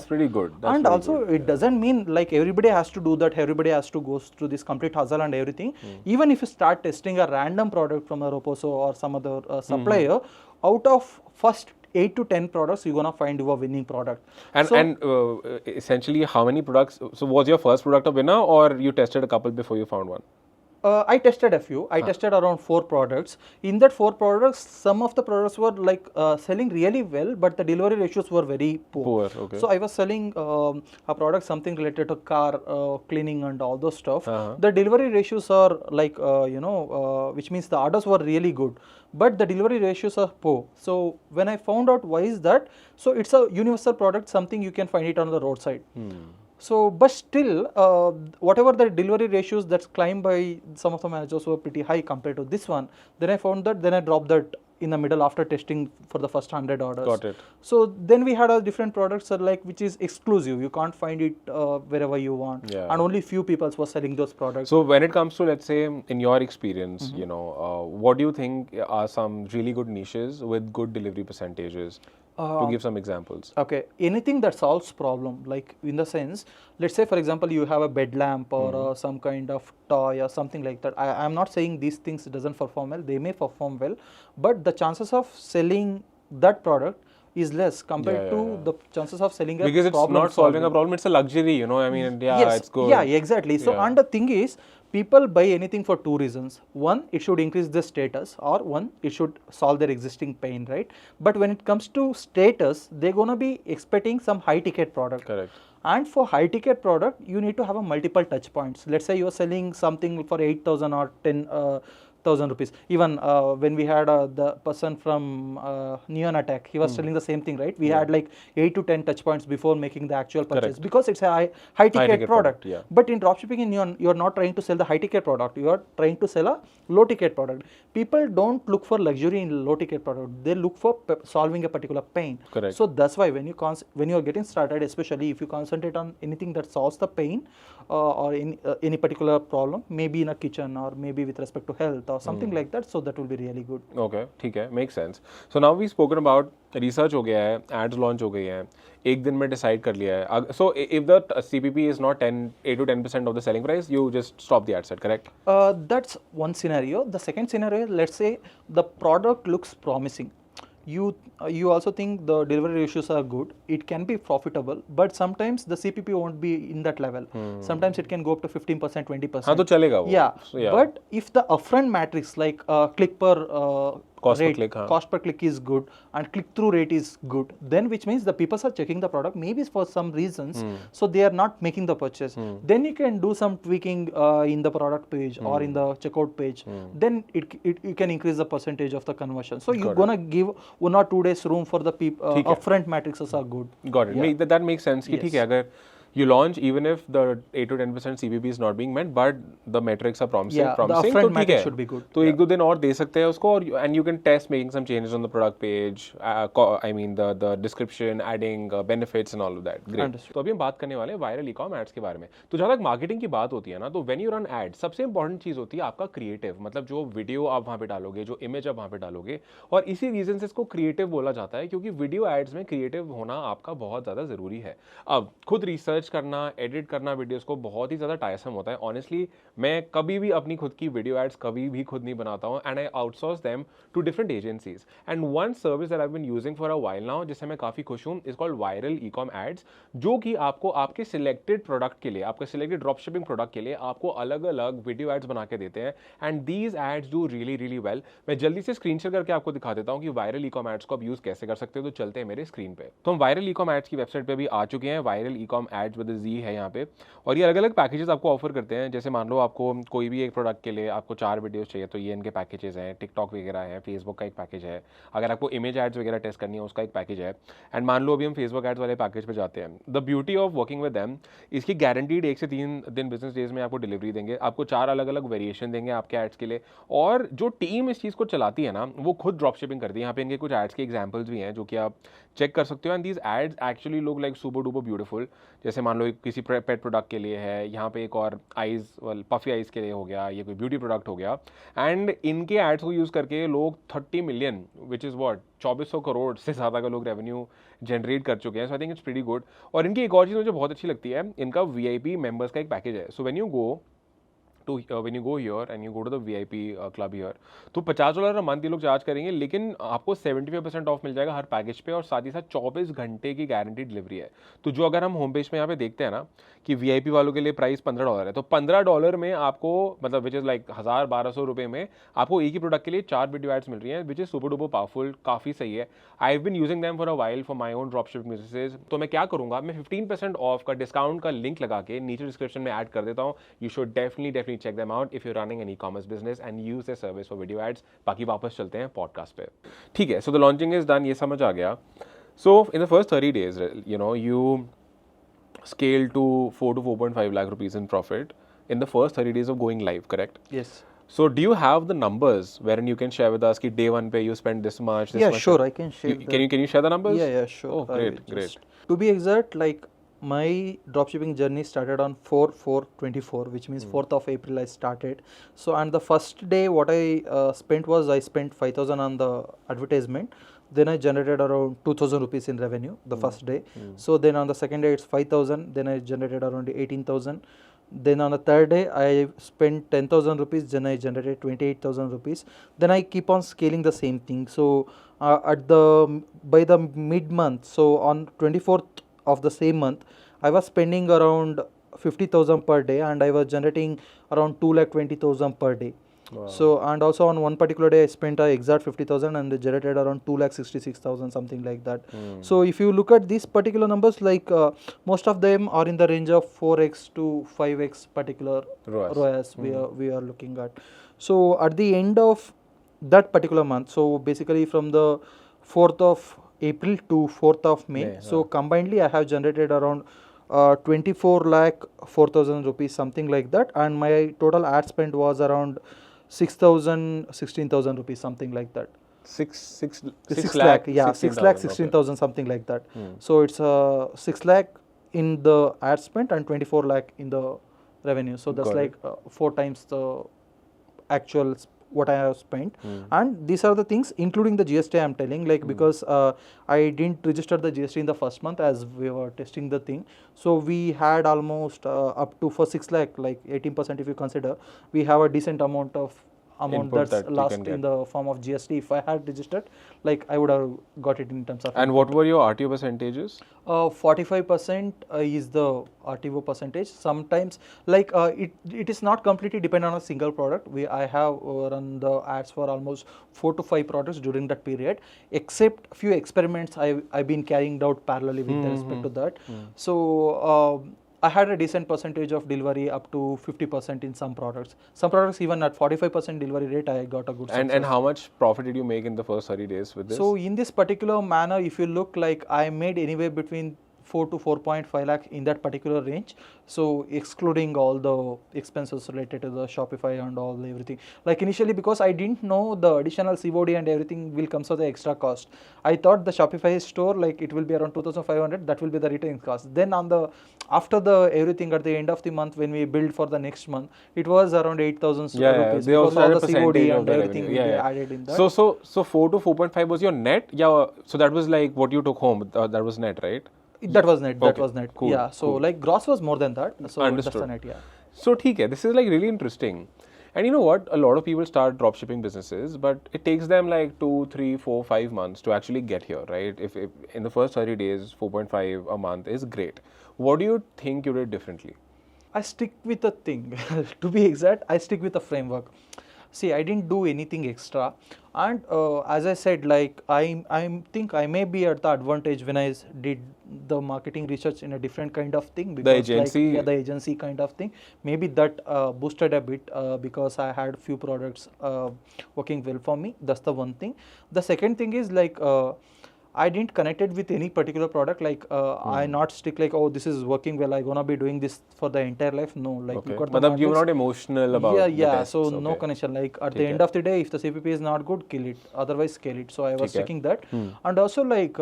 pretty good. And also it doesn't mean like everybody has to do that, everybody has to go through this complete hustle and everything. Even if you start testing a random product from a Roposo or some other supplier, out of first 8 to 10 products, you're gonna find your winning product. And essentially, how many products? So was your first product a winner, or you tested a couple before you found one? I tested a few. I tested around 4 products. In that 4 products, some of the products were like selling really well, but the delivery ratios were very poor. Okay. So I was selling a product, something related to car cleaning and all those stuff. The delivery ratios are like which means the orders were really good, but the delivery ratios are poor. So when I found out why is that, so it's a universal product, something you can find it on the roadside. So, but still, whatever the delivery ratios that's claimed by some of the managers were pretty high compared to this one. Then I found that, then I dropped that in the middle after testing for the first 100 orders. Got it. So then we had a different products like which is exclusive. You can't find it wherever you want, and only few people were selling those products. So when it comes to, let's say, in your experience, what do you think are some really good niches with good delivery percentages? To give some examples. Okay, anything that solves problem, like in the sense, let's say for example you have a bed lamp or some kind of toy or something like that. I'm not saying these things doesn't perform well, they may perform well, but the chances of selling that product is less compared to the chances of selling a problem. Because it's not solving a problem, it's a luxury, I mean, yes, it's good. Yeah, exactly. So, and the thing is, people buy anything for 2 reasons. One, it should increase their status, or one, it should solve their existing pain, right? But when it comes to status, they're gonna be expecting some high ticket product. Correct. And for high ticket product, you need to have a multiple touch points. Let's say you're selling something for 8,000 or 10,000 rupees. Even when we had the person from Neon Attack, he was telling the same thing, right? We had like 8 to 10 touch points before making the actual purchase, because it's a high ticket product. But in dropshipping in Neon, you're not trying to sell the high ticket product. You are trying to sell a low ticket product. People don't look for luxury in low ticket product. They look for solving a particular pain. Correct. So that's why when you are getting started, especially if you concentrate on anything that solves the pain or in any particular problem, maybe in a kitchen or maybe with respect to health or something like that, so that will be really good. Okay, ठीक है, makes sense. So now we've spoken about research हो गया है, ads launch हो गई हैं, एक दिन में decide कर लिया है. So if the CPP is not 8 to 10% of the selling price, you just stop the ad set, correct? That's one scenario. The second scenario, let's say the product looks promising. You also think the delivery ratios are good, it can be profitable, but sometimes the CPP won't be in that level. Sometimes it can go up to 15%, 20%. हाँ तो चलेगा वो. Yeah. So, but if the upfront matrix like click per cost rate, per click, cost per click is good and click-through rate is good, then which means the people are checking the product maybe for some reasons, so they are not making the purchase. Then you can do some tweaking in the product page or in the checkout page. Then you can increase the percentage of the conversion. So you're gonna give 1 or 2 days room for the people. Upfront matrices are good. Got it. Yeah. That makes sense. कि ठीक है, अगर you launch even if the 8 to 10% CPP is not being met, but the metrics are promising. Yeah, the upfront matrix should be good. तो एक दो दिन और दे सकते हैं उसको, and you can test making some changes on the product page. I mean the description, adding benefits and all of that. Great. Understood. तो अभी हम बात करने वाले हैं वायरल e-com ads के बारे में. तो जहाँ तक मार्केटिंग की बात होती है ना, तो when you run ads, सबसे इंपॉर्टेंट चीज होती है आपका क्रिएटिव, मतलब जो वीडियो आप वहाँ पे डालोगे, जो इमेज आप वहाँ पे डालोगे, और इसी रीजन से इसको क्रिएटिव बोला जाता है, क्योंकि वीडियो एड्स में क्रिएटिव होना आपका बहुत ज़्यादा ज़रूरी है. अब खुद रिसर्च करना, एडिट करना वीडियोस को बहुत ही ज़्यादा टायरसम होता है. ऑनेस्टली मैं कभी भी अपनी खुद की वीडियो एड्स कभी भी खुद नहीं बनाता हूँ, and I outsource them to different agencies. And one service that I have been using for a while now, जिससे मैं काफ़ी खुश हूँ, is called viral ecom ads, जो कि आपको आपके सिलेक्टेड प्रोडक्ट के लिए, आपके सिलेक्टेड ड्रॉप शिपिंग प्रोडक्ट के लिए आपको अलग अलग वीडियो एड्स बना के देते हैं. And these ads do really really well. मैं जल्दी से स्क्रीन शेयर करके आपको दिखा देता हूँ कि वायरल ई-कॉम एड्स को आप यूज़ कैसे कर सकते हो. तो चलते हैं मेरे स्क्रीन पे. तो हम वायरल ई-कॉम एड्स की वेबसाइट पे भी आ चुके हैं. वायरल ई-कॉम एड्स विद जी है यहाँ पे, और ये अलग अलग पैकेजेस आपको ऑफर करते हैं. जैसे मान लो आपको कोई भी एक प्रोडक्ट के लिए आपको 4 वीडियोस चाहिए, तो ये इनके पैकेजेस हैं. टिकटॉक वगैरह है, फेसबुक का एक पैकेज है. अगर आपको इमेज एड्स वगैरह टेस्ट करनी है, उसका एक पैकेज है. एंड मान लो अभी हम फेसबुक एड्स वाले पैकेज पे जाते हैं. The beauty of working with them, इसकी गारंटीड 1 से 3 दिन बिजनेस डेज में आपको डिलीवरी देंगे. आपको 4 अलग अलग वेरिएशन देंगे आपके एड्स के लिए. और जो टीम इस चीज़ को चलाती है ना, वो खुद ड्रॉप शिपिंग करती है. यहाँ पे इनके कुछ एड्स के एग्जाम्पल्स भी हैं जो कि आप चेक कर सकते हो. And these ads actually look like super duper beautiful. जैसे मान लो किसी पेट प्रोडक्ट के लिए है, यहाँ पे एक और आइज पफी आइज के लिए हो गया, ये कोई ब्यूटी प्रोडक्ट हो गया. एंड इनके एड्स को यूज़ करके लोग 30 million which is what 2400 crore से ज़्यादा का लोग रेवेन्यू जनरेट कर चुके हैं. So I think it's pretty good. और इनकी एक और चीज़ मुझे बहुत अच्छी लगती है, इनका VIP मेंबर्स का एक पैकेज है. So when you go to when you go here and you go to the VIP club here, तो $50 मंथ ये लोग चार्ज करेंगे, लेकिन आपको 75% ऑफ मिल जाएगा हर पैकेज पे, और साथ ही साथ 24 घंटे की गारंटी डिलीवरी है। तो जो अगर हम होम पेज पे यहाँ पे देखते हैं ना कि VIP वालों के लिए प्राइस $15 है, तो $15 में आपको मतलब विच इज़ लाइक 1000-1200 में आपको एक ही प्रोडक्ट के लिए 4 वीडियो एड्स मिल रही हैं, which is super duper powerful, काफ़ी सही है। I have been using them for a while for my own drop shipping businesses. तो मैं क्या करूँगा, मैं 15% ऑफ का डिस्काउंट का लिंक लगा के नीचे डिस्क्रिप्शन में ऐड कर देता हूँ। You should definitely check them out if you running an e-commerce business and use their service for video ads. बाकी वापस चलते हैं पॉडकास्ट पे। ठीक है, so the launching is done, ये समझ आ गया। So in the first 30 days, you know, you scale to 4 to 4.5 lakh rupees in profit in the first 30 days of going live, correct? Yes. So do you have the numbers wherein you can share with us ki day one pe you spend this much, this Yeah, much? sure, I can share. Can you share the numbers? Yeah, sure. Oh, great, great. To be exact, like my dropshipping journey started on 4/4/24, which means 4th of April I started. So and the first day what I spent was I spent 5,000 on the advertisement. Then I generated around 2,000 rupees in revenue the first day. So then on the second day it's 5,000. Then I generated around 18,000. Then on the third day I spent 10,000 rupees. Then I generated 28,000 rupees. Then I keep on scaling the same thing. So by the mid month, so on 24th of the same month, I was spending around 50,000 per day, and I was generating around 2,20,000 per day. Wow. So and also on one particular day I spent exact 50,000 and generated around 2,66,000, something like that. So if you look at these particular numbers, like most of them are in the range of 4x to 5x particular ROAS we are looking at. So at the end of that particular month, so basically from the 4th of April to 4th of May, so combinedly I have generated around 24 lakh 4,000 rupees, something like that, and my total ad spend was around 6,000 16,000 rupees, something like that. 6 lakh, yeah, 6 lakh 16,000, something like that. So it's 6 lakh in the ad spend and 24 lakh in the revenue. So that's like 4 times the actual what I have spent. And these are the things including the GST I am telling, like because I didn't register the GST in the first month as we were testing the thing. So we had almost up to for 6 lakh, like 18% if you consider, we have a decent amount Input that's that you lost can get. in the form of GST. If I had registered, like I would have got it in terms of. And what were your RTO percentages? 45% is the RTO percentage. Sometimes like it is not completely dependent on a single product. I have run the ads for almost 4 to 5 products during that period, except few experiments I've been carrying out parallelly with respect to that. So I had a decent percentage of delivery up to 50% in some products. Some products even at 45% delivery rate I got a good success. And how much profit did you make in the first 30 days with this? So in this particular manner, if you look, like I made anywhere between 4 to 4.5 lakh in that particular range. So excluding all the expenses related to the Shopify and all everything. Like initially, because I didn't know the additional COD and everything will come for the extra cost. I thought the Shopify store, like it will be around 2,500. That will be the retailing cost. Then after the everything at the end of the month, when we billed for the next month, it was around 8,000 rupees. They also all had the a COD percentage and of the everything revenue. will be added in that. So 4 to 4.5 was your net? Yeah. So that was like what you took home. That was net, right? That was net. That Okay, was net. cool, Yeah. So like gross was more than that. So Understood. that's the net. Yeah. So ठीक है, this is like really interesting. And you know what? A lot of people start dropshipping businesses, but it takes them like 2, 3, 4, 5 months to actually get here, right? If in the first 30 days, 4.5 a month is great. What do you think you did differently? I stick with a thing. To be exact, I stick with a framework. See, I didn't do anything extra, and as I said, like I think I may be at the advantage when I did the marketing research in a different kind of thing, because The agency? like, yeah, the agency kind of thing, maybe that boosted a bit because I had few products working well for me. That's the one thing. The second thing is like I didn't connect it with any particular product. Like I not stick like, oh, this is working well, I'm gonna be doing this for the entire life. No, like Okay. you got the Matlab you were modules. not emotional about Yeah, the yeah. tests. So no Okay. connection. Like at the ठीक end है. of the day, if the CPP is not good, kill it. Otherwise, scale it. So I was ठीक है. checking that, and also like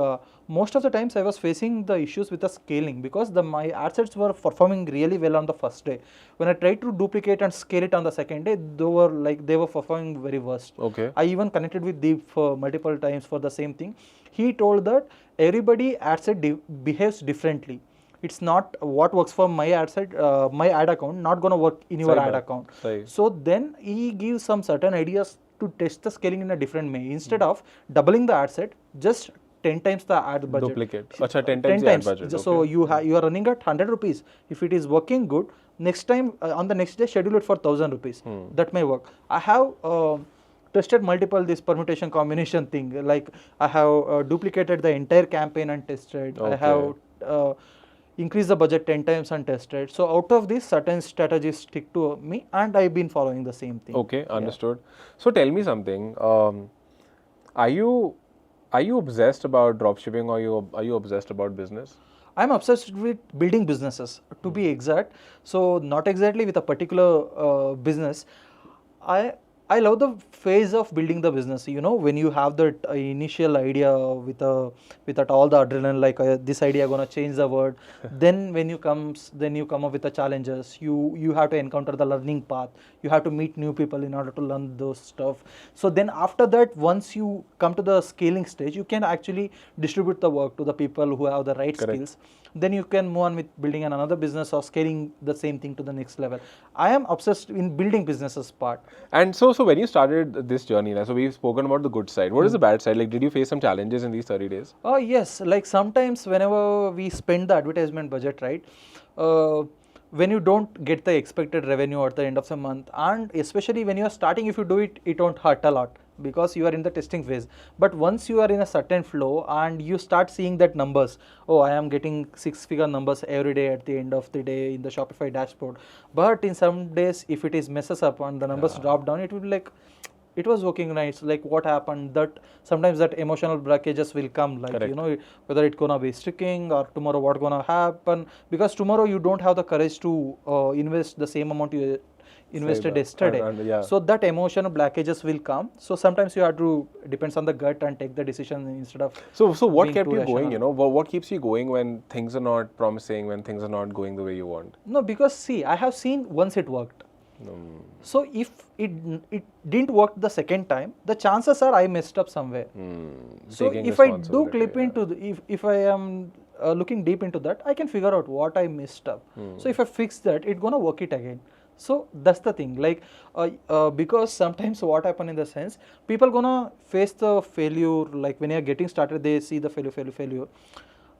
most of the times I was facing the issues with the scaling, because my ad sets were performing really well on the first day. When I tried to duplicate and scale it on the second day, they were performing very worst. Okay. I even connected with Deep for multiple times for the same thing. He told that everybody ad set behaves differently. it's not what works for my ad side, my ad account, not gonna work in your ad account. So then he gives some certain ideas to test the scaling in a different way. Instead of doubling the ad set, just 10 times the ad budget. Duplicate. Acha, 10 times the ad budget. So okay. you are running at 100 rupees. If it is working good, next time on the next day schedule it for 1000 rupees. That may work. I have tested multiple this permutation combination thing. Like I have duplicated the entire campaign and tested. I have increased the budget 10 times and tested. So out of this, certain strategies stick to me, and I've been following the same thing. Okay, understood. So tell me something. Are you obsessed about dropshipping, or are you obsessed about business? I'm obsessed with building businesses, to be exact. So not exactly with a particular business. I love the phase of building the business. You know, when you have that initial idea with that all the adrenaline, like this idea gonna change the world. Then when you come up with the challenges. You have to encounter the learning path. You have to meet new people in order to learn those stuff. So then after that, once you come to the scaling stage, you can actually distribute the work to the people who have the right skills. Then you can move on with building another business or scaling the same thing to the next level. I am obsessed in building businesses part. And so when you started this journey, so we've spoken about the good side. What is the bad side? Like, did you face some challenges in these 30 days? Oh yes, like sometimes whenever we spend the advertisement budget, right? When you don't get the expected revenue at the end of the month, and especially when you are starting, if you do it, it won't hurt a lot because you are in the testing phase. But once you are in a certain flow and you start seeing that numbers, oh, I am getting 6-figure numbers every day at the end of the day in the Shopify dashboard. But in some days, if it is messes up and the numbers drop down, it will be like, it was working nice, like what happened, that sometimes that emotional blockages will come, like you know, whether it's gonna be sticking or tomorrow what gonna happen, because tomorrow you don't have the courage to invest the same amount you invested yesterday. So that emotional blockages will come. So sometimes you have to, depends on the gut, and take the decision instead of. So what kept you going? You know, what keeps you going when things are not promising, when things are not going the way you want? No, because see, I have seen once it worked. So if it didn't work the second time, the chances are I messed up somewhere. So if I do clip into if I am looking deep into that, I can figure out what I messed up. So if I fix that, it's gonna work it again. So that's the thing, like because sometimes what happen in the sense, people gonna face the failure, like when you're getting started, they see the failure.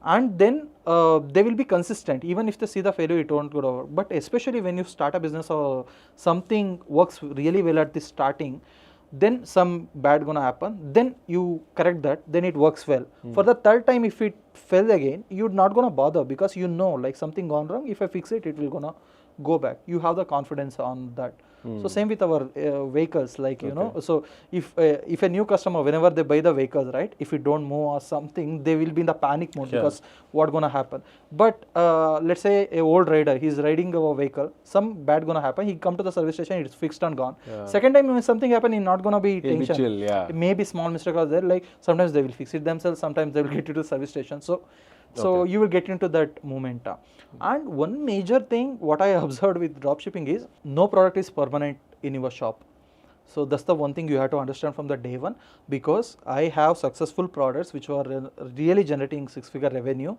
And then they will be consistent. Even if they see the failure, it won't go over. But especially when you start a business or something works really well at the starting, then some bad gonna happen. Then you correct that, then it works well. For the third time, if it fails again, you're not gonna bother, because you know, like something gone wrong. If I fix it, it will gonna go back. You have the confidence on that. So same with our vehicles, like you know. So if a new customer, whenever they buy the vehicles, right, if you don't move or something, they will be in the panic mode, because what gonna happen. But let's say a old rider, he's riding a vehicle, some bad gonna happen, he come to the service station, it's fixed and gone. Second time when something happen, he's not gonna be tension. Chill, Maybe small mistake are there, like sometimes they will fix it themselves, sometimes they will get to the service station. So you will get into that momentum. And one major thing what I observed with dropshipping is, no product is permanent in your shop. So that's the one thing you have to understand from the day one, because I have successful products which were really generating 6-figure revenue,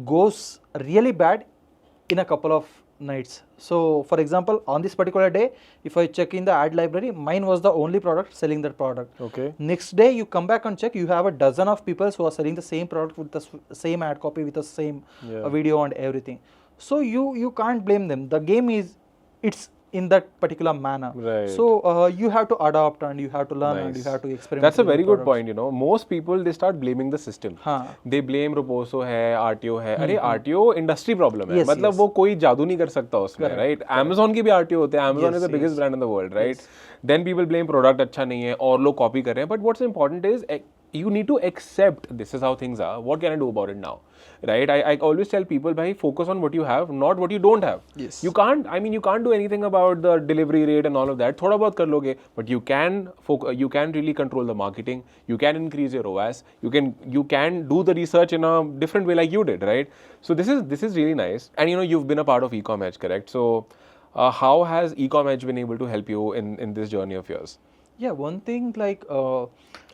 goes really bad in a couple of nights. So for example, on this particular day, if I check in the ad library, mine was the only product selling that product. Next day you come back and check, you have a dozen of people who are selling the same product with the same ad copy, with the same video and everything. So you can't blame them. The game is, it's in that particular manner. So you have to adopt, and you have to learn, and you have to experiment. That's a very good point. You know, most people, they start blaming the system. They blame Roposo hai, RTO hai. अरे RTO industry problem है. मतलब वो कोई जादू नहीं कर सकता उसमें, right? Amazon की भी RTO होते हैं. Amazon is the biggest brand in the world, right? Then people blame product अच्छा नहीं है और लोग copy कर रहे हैं. But what's important is, you need to accept this is how things are. What can I do about it now? Right? I always tell people, bhai, focus on what you have, not what you don't have. You can't do anything about the delivery rate and all of that. Thoda bahut kar loge, but you can really control the marketing. You can increase your ROAS. You can do the research in a different way, like you did, right? So this is really nice. And you know, you've been a part of Ecom Edge, correct? So how has Ecom Edge been able to help you in this journey of yours? Yeah, one thing like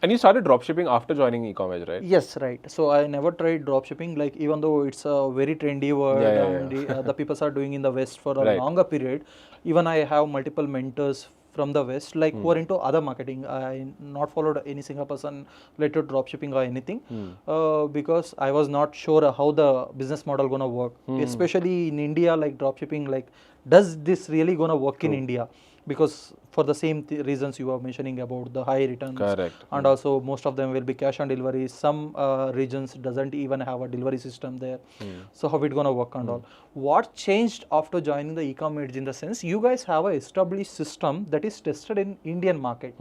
And you started dropshipping after joining e-commerce, right? yes, right. So I never tried dropshipping. Like even though it's a very trendy word Yeah, yeah, and yeah. the people are doing in the West for a Right. longer period, even I have multiple mentors from the West, like who are into other marketing. I not followed any single person related to dropshipping or anything, because I was not sure how the business model gonna work. Especially in India, like dropshipping, like does this really gonna work in True. India? Because for the same reasons you were mentioning about the high returns, Correct. and also most of them will be cash on delivery. Some regions doesn't even have a delivery system there. So how it gonna work and all? What changed after joining the e-commerce in the sense you guys have a established system that is tested in Indian market.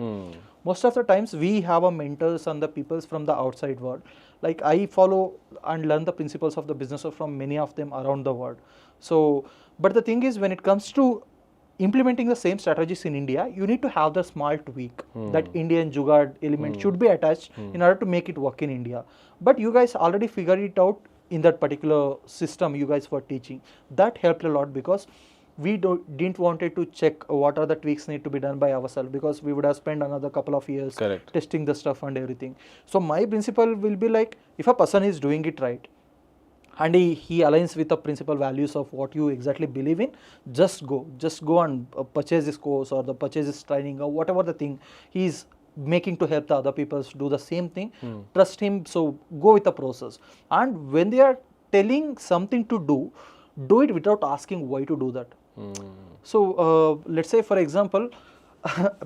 Most of the times we have a mentors and the peoples from the outside world. Like I follow and learn the principles of the business from many of them around the world. So, but the thing is when it comes to implementing the same strategies in India, you need to have the small tweak. That Indian jugaad element should be attached in order to make it work in India. But you guys already figured it out in that particular system you guys were teaching. That helped a lot because we didn't wanted to check what are the tweaks need to be done by ourselves, because we would have spent another couple of years Correct. testing the stuff and everything. So my principle will be like, if a person is doing it right, and he aligns with the principal values of what you exactly believe in, just go and purchase this course or the purchase this training or whatever the thing he's making to help the other people do the same thing. Trust him. So go with the process, and when they are telling something to do it without asking why to do that. So let's say for example,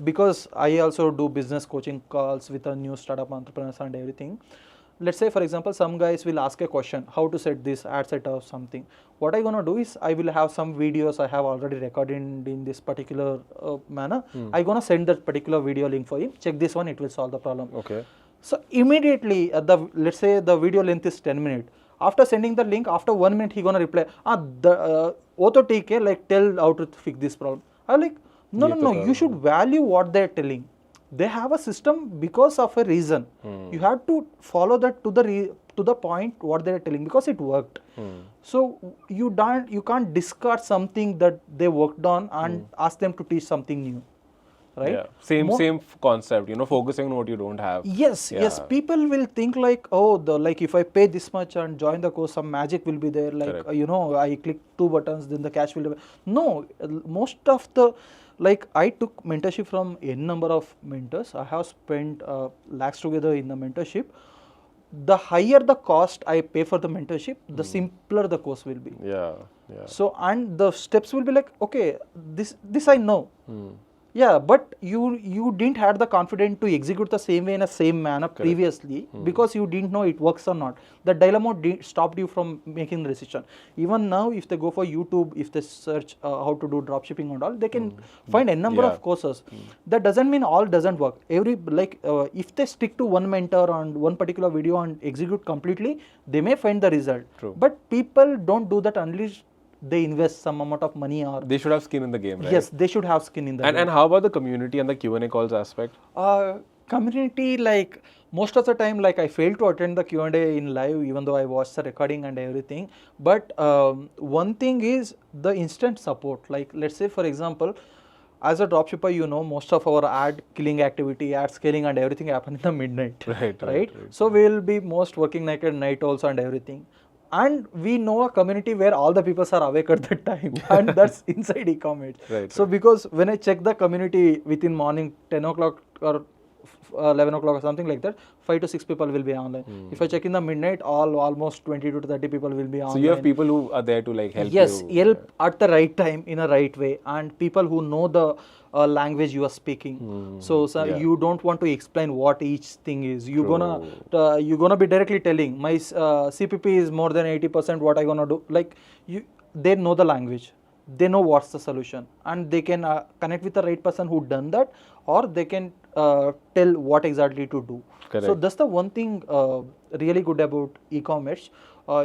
because I also do business coaching calls with a new startup entrepreneurs and everything. Let's say for example, some guys will ask a question, how to set this ad set or something. What I'm gonna do is I will have some videos I have already recorded in this particular manner. I'm gonna send that particular video link for him. Check this one, it will solve the problem. Okay. So immediately let's say the video length is 10 minutes. After sending the link, after 1 minute he gonna reply, auto take care, like tell how to fix this problem. I'm like, no, you should value what they're telling. They have a system because of a reason. You have to follow that to the point what they're telling, because it worked. So you can't discard something that they worked on and ask them to teach something new, right? Yeah. Same concept, focusing on what you don't have. Yes. People will think like, oh, like if I pay this much and join the course, some magic will be there. Like I click 2 buttons, then the cash will. No, most of the I took mentorship from n number of mentors. I have spent lakhs together in the mentorship. The higher the cost I pay for the mentorship, the simpler the course will be. Yeah. So and the steps will be like, okay, this I know. Yeah, but you didn't have the confidence to execute the same way in a same manner previously, because you didn't know it works or not. The dilemma stopped you from making the decision. Even now, if they go for YouTube, if they search how to do dropshipping and all, they can find a number of courses. That doesn't mean all doesn't work. If they stick to one mentor on one particular video and execute completely, they may find the result. True. But people don't do that unless they invest some amount of money, or they should have skin in the game, right? Yes, they should have skin in the game. And how about the community and the Q&A calls aspect? Community, like most of the time, like I failed to attend the Q&A in live, even though I watched the recording and everything. But one thing is the instant support. Like let's say for example, as a dropshipper, most of our ad killing activity, ad scaling and everything happen in the midnight. Right. So we'll be most working like at night also and everything. And we know a community where all the people are awake at that time, and that's inside e-commerce. So because when I check the community within morning 10 o'clock or 11 o'clock or something like that, 5 to 6 people will be online. If I check in the midnight, almost 20 to 30 people will be online. So you have people who are there to help you. Yes, help at the right time in a right way, and people who know the language you are speaking. So you don't want to explain what each thing is. You're gonna be directly telling my CPP is more than 80%. What I gonna do? They know the language. They know what's the solution, and they can connect with the right person who done that, or they can tell what exactly to do. Correct. So that's the one thing really good about e-commerce.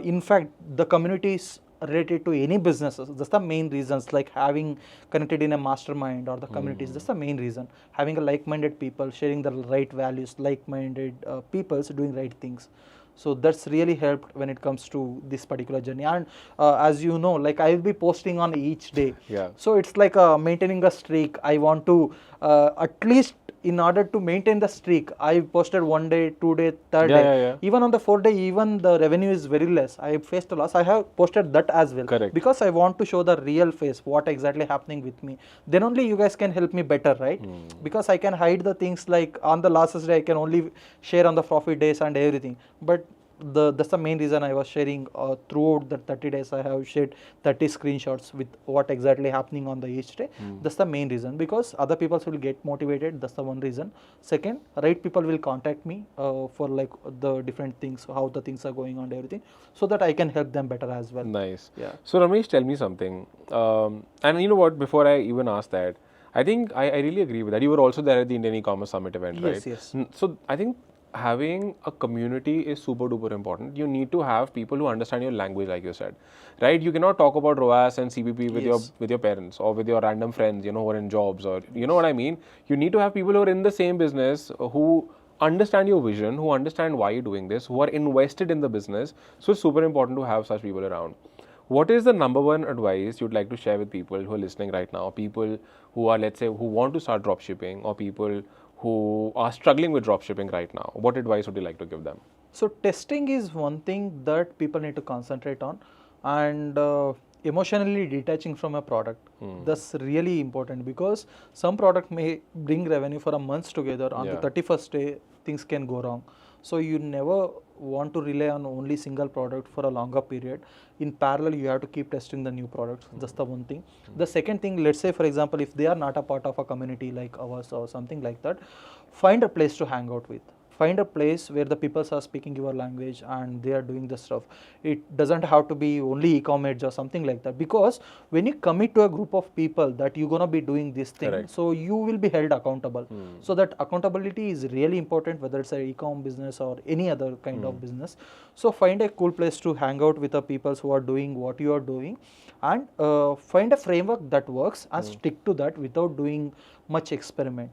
In fact, the communities related to any businesses, that's the main reasons, like having connected in a mastermind or the communities, that's the main reason. Having a like-minded people, sharing the right values, like-minded people doing right things. So that's really helped when it comes to this particular journey. And as you know, like I will be posting on each day. Yeah. So it's like maintaining a streak. I want to at least in order to maintain the streak, I posted 1 day, 2 day, third Yeah, day. yeah, yeah. Even on the 4th day, even the revenue is very less. I faced a loss. I have posted that as well. Correct. Because I want to show the real face, what exactly happening with me. Then only you guys can help me better, right? Because I can hide the things like on the last day, I can only share on the profit days and everything. But that's the main reason I was sharing throughout the 30 days. I have shared 30 screenshots with what exactly happening on the each day. That's the main reason, because other people will get motivated. That's the one reason. Second, right people will contact me for like the different things, how the things are going on and everything, so that I can help them better as well. Nice. Yeah. So Ramesh, tell me something. And you know what? Before I even ask that, I think I really agree with that. You were also there at the Indian E-commerce Summit event, right? Yes, yes. So I think having a community is super duper important. You need to have people who understand your language, like you said, right? You cannot talk about ROAS and CPP with your parents or with your random friends, you know, who are in jobs, or you know what I mean. You need to have people who are in the same business, who understand your vision, who understand why you're doing this, who are invested in the business. So it's super important to have such people around. What is the number one advice you'd like to share with people who are listening right now? People who are, let's say, who want to start dropshipping, or people who are struggling with dropshipping right now. What advice would you like to give them? So testing is one thing that people need to concentrate on, and emotionally detaching from a product. That's really important, because some product may bring revenue for a month together. On the 31st day, things can go wrong. So you never want to rely on only single product for a longer period. In parallel, you have to keep testing the new products. That's the one thing. The second thing, let's say for example, if they are not a part of a community like ours or something like that, find a place to hang out with. Find a place where the people are speaking your language and they are doing the stuff. It doesn't have to be only e-commerce or something like that, because when you commit to a group of people that you're gonna be doing this thing, Correct. so you will be held accountable. So that accountability is really important, whether it's an e-com business or any other kind of business. So find a cool place to hang out with the people who are doing what you are doing, and find a framework that works and stick to that without doing much experiment.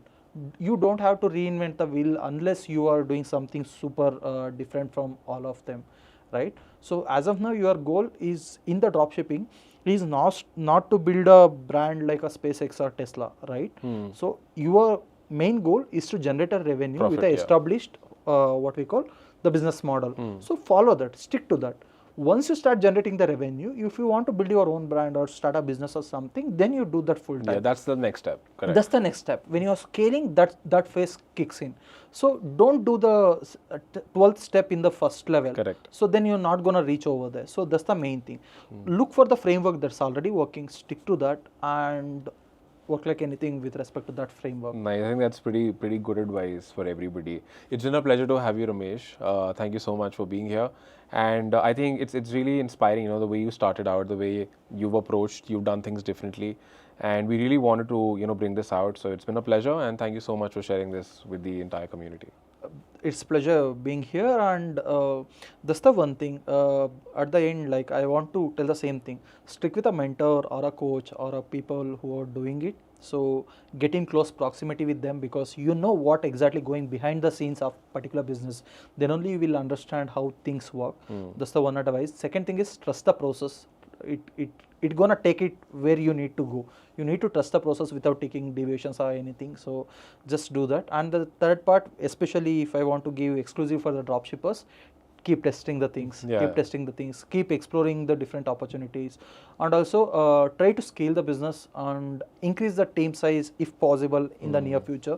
You don't have to reinvent the wheel unless you are doing something super different from all of them, right? So as of now, your goal is in the dropshipping is not to build a brand like a SpaceX or Tesla, right? So your main goal is to generate a revenue Profit, with a yeah. established what we call the business model. So follow that, stick to that. Once you start generating the revenue, if you want to build your own brand or start a business or something, then you do that full time. Yeah, that's the next step. Correct. That's the next step. When you are scaling, that phase kicks in. So don't do the 12th step in the first level. Correct. So then you're not gonna reach over there. So that's the main thing. Look for the framework that's already working, stick to that, and work like anything with respect to that framework. Nice. I think that's pretty good advice for everybody. It's been a pleasure to have you, Ramesh. Thank you so much for being here. And I think it's really inspiring, you know, the way you started out, the way you've approached, you've done things differently, and we really wanted to, you know, bring this out. So it's been a pleasure, and thank you so much for sharing this with the entire community. It's pleasure being here, and that's the one thing. At the end, like I want to tell the same thing: stick with a mentor or a coach or a people who are doing it. So get in close proximity with them, because you know what exactly going behind the scenes of particular business. Then only you will understand how things work. That's the one advice. Second thing is trust the process. It gonna take it where you need to go. You need to trust the process without taking deviations or anything. So just do that. And the third part, especially if I want to give exclusive for the dropshippers, keep testing the things, keep exploring the different opportunities, and also try to scale the business and increase the team size if possible in the near future,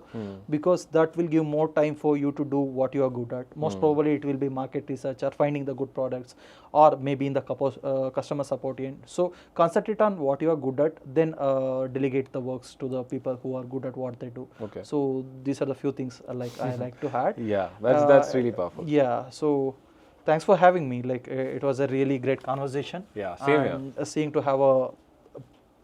because that will give more time for you to do what you are good at. Most probably it will be market research or finding the good products, or maybe in the customer support end. So concentrate on what you are good at, then delegate the works to the people who are good at what they do. Okay. So these are the few things like I like to add. Yeah, that's really powerful. Yeah, so thanks for having me. Like it was a really great conversation. Yeah, same here. And seeing to have a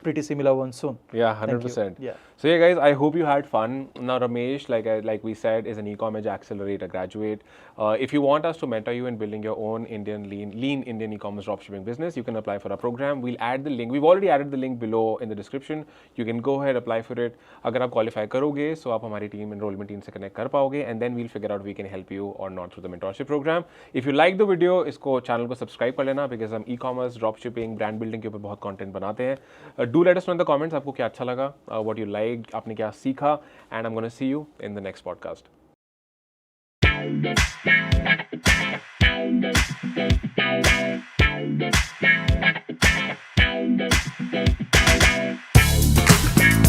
pretty similar one soon. Yeah, Thank you. 100%. Yeah. So yeah, guys, I hope you had fun. Now, Ramesh, like we said, is an e-commerce accelerator graduate. If you want us to mentor you in building your own lean Indian e-commerce dropshipping business, you can apply for our program. We'll add the link. We've already added the link below in the description. You can go ahead, apply for it. अगर आप qualify करोगे, so आप हमारी team enrollment team से connect कर पाओगे, and then we'll figure out we can help you or not through the mentorship program. If you like the video, इसको channel को subscribe कर लेना, because हम e-commerce, dropshipping, brand building के ऊपर बहुत content बनाते हैं. Do let us know in the comments आपको क्या अच्छा लगा, what you like. आगे आपने क्या सीखा, and I am gonna see you in the next podcast.